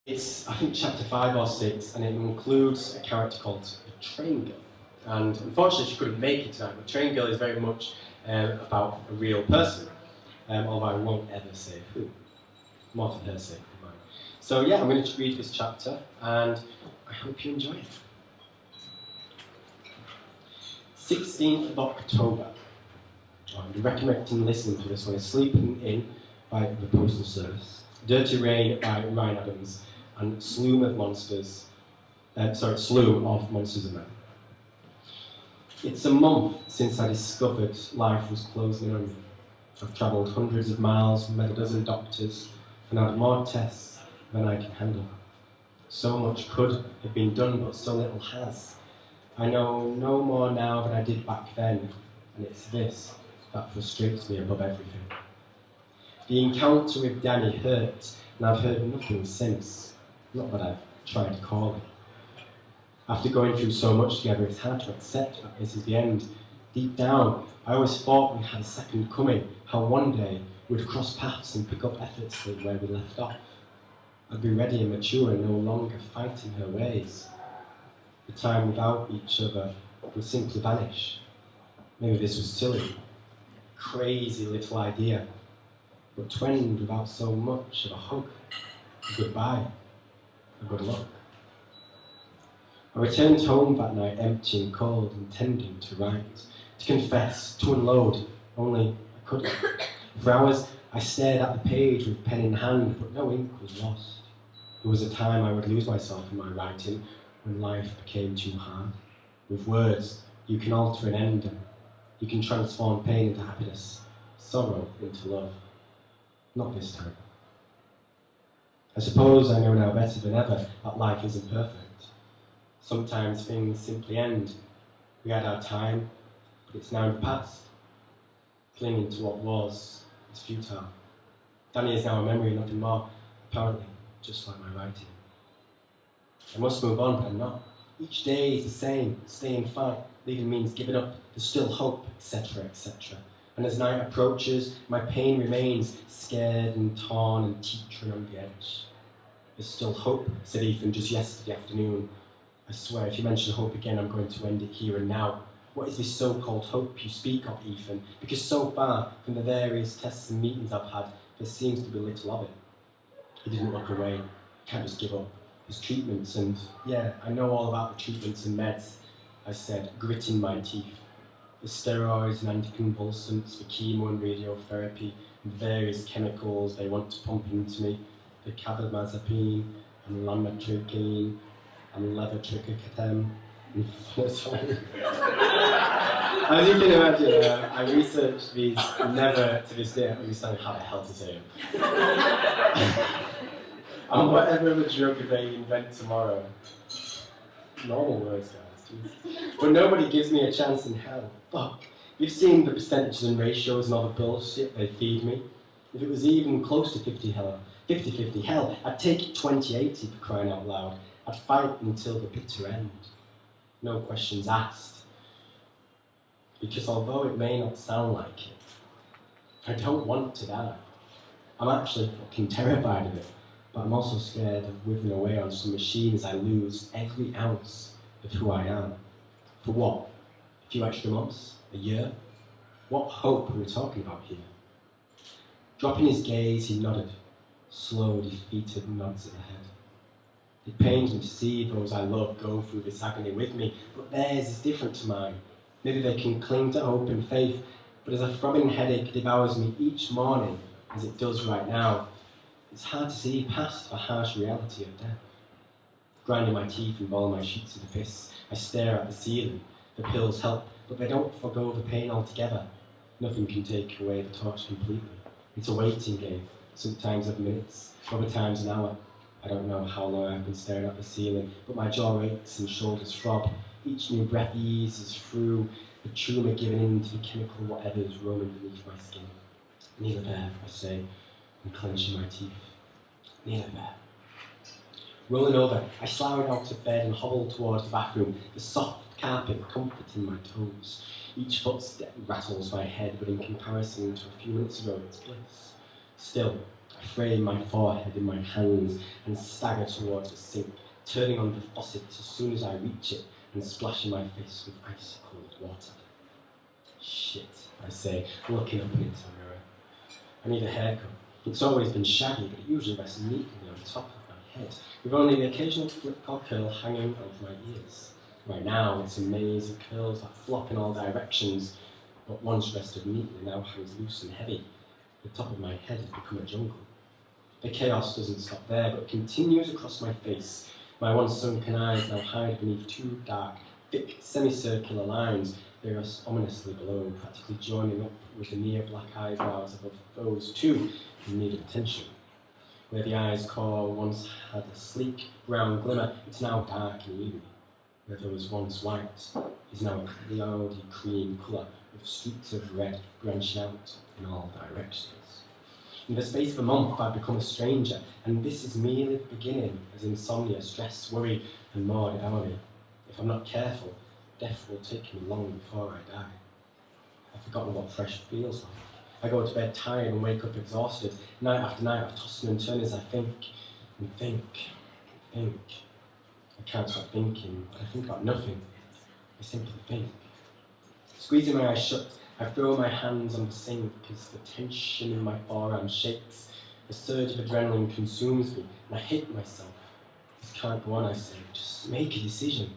It's, I think, chapter 5 or 6, and it includes a character called the Train Girl. And unfortunately, she couldn't make it tonight, but Train Girl is very much about a real person, although I won't ever say who. More for her sake than mine. So yeah, I'm going to read this chapter, and I hope you enjoy it. 16th of October. I'd recommend listening to this one. It's Sleeping In by the Postal Service, Dirty Rain by Ryan Adams, and Slough of Monsters and Men. It's a month since I discovered life was closing on me. I've travelled hundreds of miles, met a dozen doctors, and had more tests than I can handle. So much could have been done, but so little has. I know no more now than I did back then, and it's this that frustrates me above everything. The encounter with Danny hurt, and I've heard nothing since. Not that I've tried to call it. After going through so much together, it's hard to accept that this is the end. Deep down, I always thought we had a second coming, how one day we'd cross paths and pick up effortlessly where we left off. I'd be ready and mature and no longer fighting her ways. The time without each other would simply vanish. Maybe this was silly, crazy little idea, but to end without so much of a hug, a goodbye, a good luck. I returned home that night empty and cold, intending to write, to confess, to unload, only I couldn't. For hours I stared at the page with pen in hand, but no ink was lost. There was a time I would lose myself in my writing, when life became too hard. With words, you can alter an ending. You can transform pain into happiness, sorrow into love. Not this time. I suppose I know now better than ever that life isn't perfect. Sometimes things simply end. We had our time, but it's now in the past. Clinging to what was is futile. Danny is now a memory, nothing more, apparently, just like my writing. I must move on, but I'm not. Each day is the same, stay and fight. Leaving means giving up, there's still hope, etc., etc. And as night approaches, my pain remains, scared and torn and teetering on the edge. There's still hope, said Ethan just yesterday afternoon. I swear, if you mention hope again, I'm going to end it here and now. What is this so-called hope you speak of, Ethan? Because so far, from the various tests and meetings I've had, there seems to be little of it. He didn't look away. Can't just give up. There's treatments and, yeah, I know all about the treatments and meds, I said, gritting my teeth. The steroids and anticonvulsants, the chemo and radiotherapy, and various chemicals they want to pump into me, the carbamazepine and lamotrigine and levotricatem. Sorry. As you can imagine, I researched these, never to this day understand how the hell to say them. And whatever the drug they invent tomorrow. Normal words, guys. Jeez. But nobody gives me a chance in hell. Fuck. You've seen the percentages and ratios and all the bullshit they feed me. If it was even close to 50-50, hell, I'd take it 20-80 for crying out loud. I'd fight until the bitter end. No questions asked. Because although it may not sound like it, I don't want to die. I'm actually fucking terrified of it. But I'm also scared of withering away on some machine as I lose every ounce of who I am. For what? A few extra months? A year? What hope are we talking about here? Dropping his gaze, he nodded. Slow, defeated nods of the head. It pains me to see those I love go through this agony with me, but theirs is different to mine. Maybe they can cling to hope and faith, but as a throbbing headache devours me each morning, as it does right now, it's hard to see past the harsh reality of death. Grinding my teeth and balling my sheets into fists, I stare at the ceiling. The pills help, but they don't forgo the pain altogether. Nothing can take away the torch completely. It's a waiting game, sometimes of minutes, other times an hour. I don't know how long I've been staring at the ceiling, but my jaw aches and shoulders throb. Each new breath eases through the tumor giving in to the chemical whatever is roaming beneath my skin. Neither there, I say, and clenching my teeth. Neither there. Rolling over, I slide out of bed and hobble towards the bathroom, the soft carpet comforting my toes. Each footstep rattles my head, but in comparison to a few minutes ago, it's bliss. Still, I frame my forehead in my hands and stagger towards the sink, turning on the faucet as soon as I reach it and splashing my face with ice-cold water. Shit, I say, looking up into the mirror. I need a haircut. It's always been shaggy, but it usually rests neatly on top of my head, with only the occasional flip or curl hanging over my ears. Right now, it's a maze of curls that flop in all directions, but once rested neatly now hangs loose and heavy. The top of my head has become a jungle. The chaos doesn't stop there, but continues across my face. My once sunken eyes now hide beneath two dark, thick, semicircular lines. They rest ominously below, practically joining up with the near black eyebrows above those two in need of attention. Where the eye's core once had a sleek brown glimmer, it's now dark and eerie. Where there was once white is now a cloudy cream colour with streaks of red branching out in all directions. In the space of a month, I've become a stranger, and this is merely the beginning, as insomnia, stress, worry, and more devour me. If I'm not careful, death will take me long before I die. I've forgotten what fresh feels like. I go to bed tired and wake up exhausted. Night after night, I've tossed and turned as I think and think and think. I can't stop thinking, but I think about nothing. I simply think. Squeezing my eyes shut, I throw my hands on the sink as the tension in my forearm shakes. A surge of adrenaline consumes me, and I hate myself. This can't go on, I say. Just make a decision.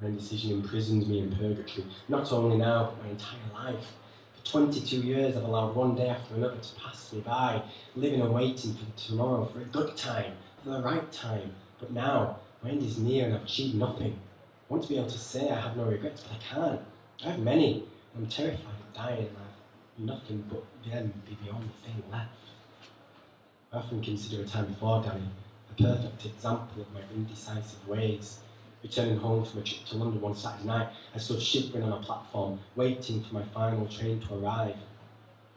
My indecision imprisons me in purgatory, not only now, but my entire life. For 22 years, I've allowed one day after another to pass me by, living and waiting for tomorrow, for a good time, for the right time. But now, my end is near and I've achieved nothing. I want to be able to say I have no regrets, but I can't. I have many. I'm terrified of dying and I have nothing but them be the only thing left. I often consider a time before dying a perfect example of my indecisive ways. Returning home from a trip to London one Saturday night, I stood shivering on a platform, waiting for my final train to arrive.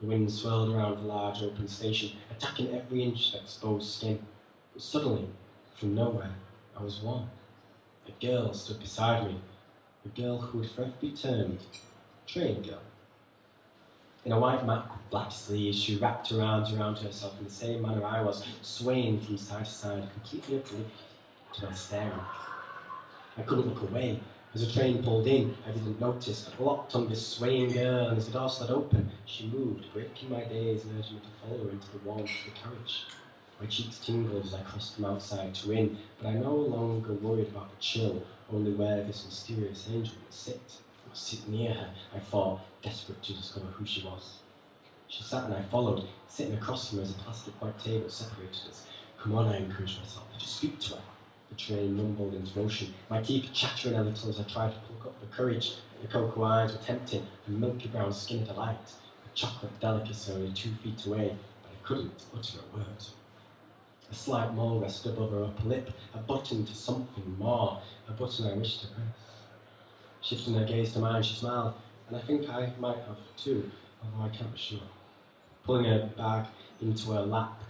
The wind swirled around the large open station, attacking every inch of exposed skin. But suddenly, from nowhere, I was warm. A girl stood beside me, a girl who would forever be termed train girl. In a white mat with black sleeves, she wrapped her arms around herself in the same manner I was, swaying from side to side, completely oblivious to my staring. I couldn't look away. As the train pulled in, I didn't notice. I locked on this swaying girl, and as the door slid open, she moved, breaking my daze and urging me to follow her into the warmth of the carriage. My cheeks tingled as I crossed from outside to in, but I no longer worried about the chill, only where this mysterious angel would sit. I would sit near her, I thought, desperate to discover who she was. She sat and I followed, sitting across from her as a plastic white table separated us. Come on, I encouraged myself, just speak to her. The train rumbled into motion, my teeth chattering a little as I tried to pluck up the courage. The cocoa eyes were tempting, the milky brown skin a delight, a chocolate delicacy only 2 feet away, but I couldn't utter a word. A slight mole rested above her upper lip, a button to something more, a button I wished to press. Shifting her gaze to mine, she smiled, and I think I might have too, although I can't be sure. Pulling her back into her lap,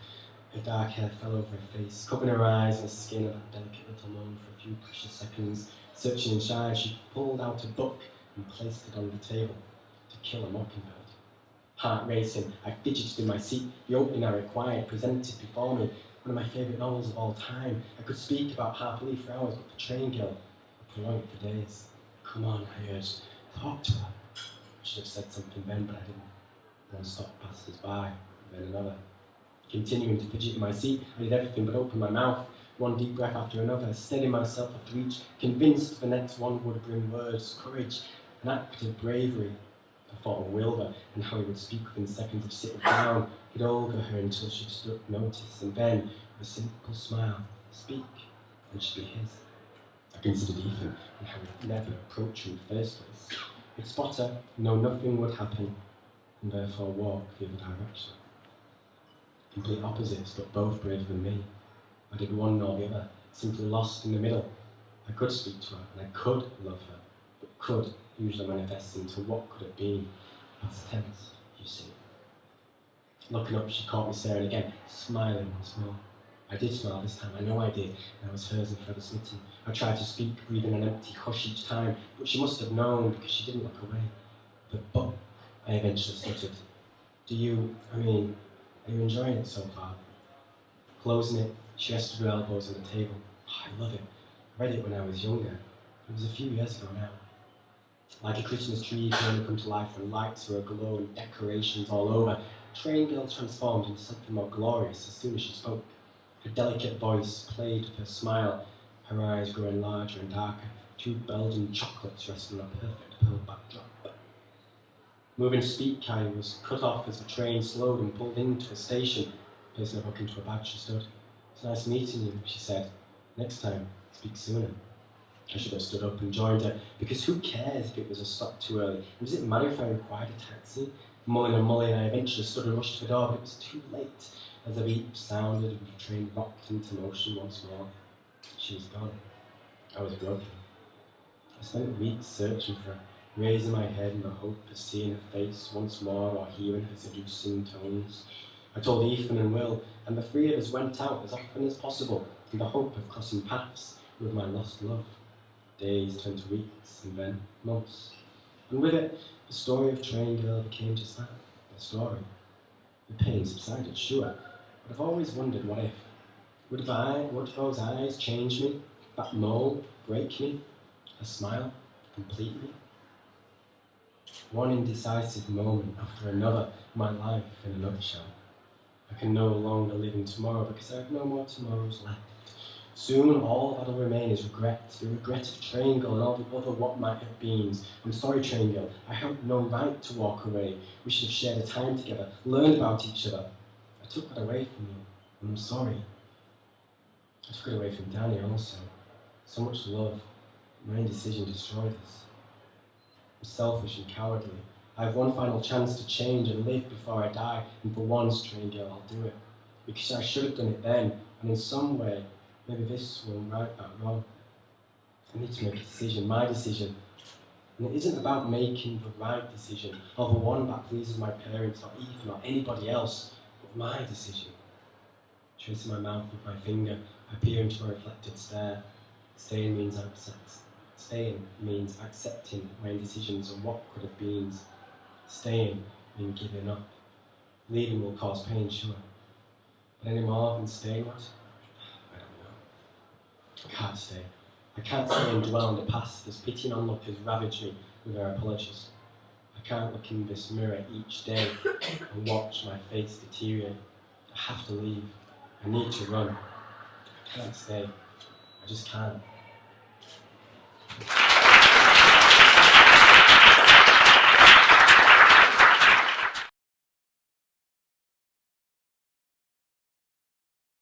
her dark hair fell over her face, covering her eyes and her skin of that delicate little moan for a few precious seconds. Searching and shy, she pulled out a book and placed it on the table. To Kill a Mockingbird. Heart racing, I fidgeted in my seat. The opening I required presented before me. One of my favourite novels of all time. I could speak about Harper Lee for hours, but the train girl would prolong it for days. Come on, I urged. Talk to her. I should have said something then, but I didn't. One stop passed us by, then another. Continuing to fidget in my seat, I did everything but open my mouth. One deep breath after another, steadying myself after each, convinced the next one would bring words, courage, an act of bravery. I thought of Wilbur and how he would speak within seconds of sitting down. He'd over her until she'd struck notice, and then, with a simple smile, speak, and she'd be his. I considered Ethan and how he'd never approach her in the first place. He'd spot her, know nothing would happen, and therefore walk the other direction. Complete opposites, but both braver than me. I did one nor the other, simply lost in the middle. I could speak to her, and I could love her, but could usually manifests into what could have been. Past tense, you see. Looking up, she caught me staring again, smiling once more. I did smile this time, I know I did, and I was hers and forever smitten. I tried to speak, breathing an empty hush each time, but she must have known because she didn't look away. But I eventually stuttered. Are you enjoying it so far? Closing it, she rested her elbows on the table. Oh, I love it. I read it when I was younger. It was a few years ago now. Like a Christmas tree can only come to life when lights are aglow and decorations all over, Train Girl transformed into something more glorious as soon as she spoke. Her delicate voice played with her smile, her eyes growing larger and darker, two Belgian chocolates resting on a perfect pearl backdrop. Moving to speak, I was cut off as the train slowed and pulled into a station. Placing her book into a bag, she stood. "It's nice meeting you," she said. "Next time, speak sooner." I should have stood up and joined her, because who cares if it was a stop too early? And was it matter if I required a taxi? Mulling and mulling, I eventually stood and rushed to the door, but it was too late. As the beep sounded and the train rocked into motion once more, she was gone. I was broken. I spent weeks searching for her, raising my head in the hope of seeing her face once more or hearing her seducing tones. I told Ethan and Will, and the three of us went out as often as possible in the hope of crossing paths with my lost love. Days turned to weeks, and then months. And with it, the story of Train Girl became just that, a story. The pain subsided, sure, but I've always wondered what if. Would those eyes change me? That mole break me? A smile complete me? One indecisive moment after another, my life in a nutshell. I can no longer live in tomorrow because I have no more tomorrows left. Soon all that'll remain is regret, the regret of Train Girl and all the other what might have beens. I'm sorry, Train Girl, I had no right to walk away. We should have shared a time together, learned about each other. I took that away from you, and I'm sorry. I took it away from Danny also. So much love, my indecision destroyed us. I'm selfish and cowardly. I have one final chance to change and live before I die, and for once, Train Girl, I'll do it. Because I should have done it then, and in some way, maybe this will right that wrong. I need to make a decision, my decision. And it isn't about making the right decision, or the one that pleases my parents, or Ethan, or anybody else, but my decision. Tracing my mouth with my finger, I peer into a reflected stare. Staying means accepting my indecisions and what could have been. Staying means giving up. Leaving will cause pain, sure. But any more than staying, what? I don't know. I can't stay. I can't stay and dwell on the past as pitying onlookers ravage me with their apologies. I can't look in this mirror each day and watch my face deteriorate. I have to leave. I need to run. I can't stay. I just can't.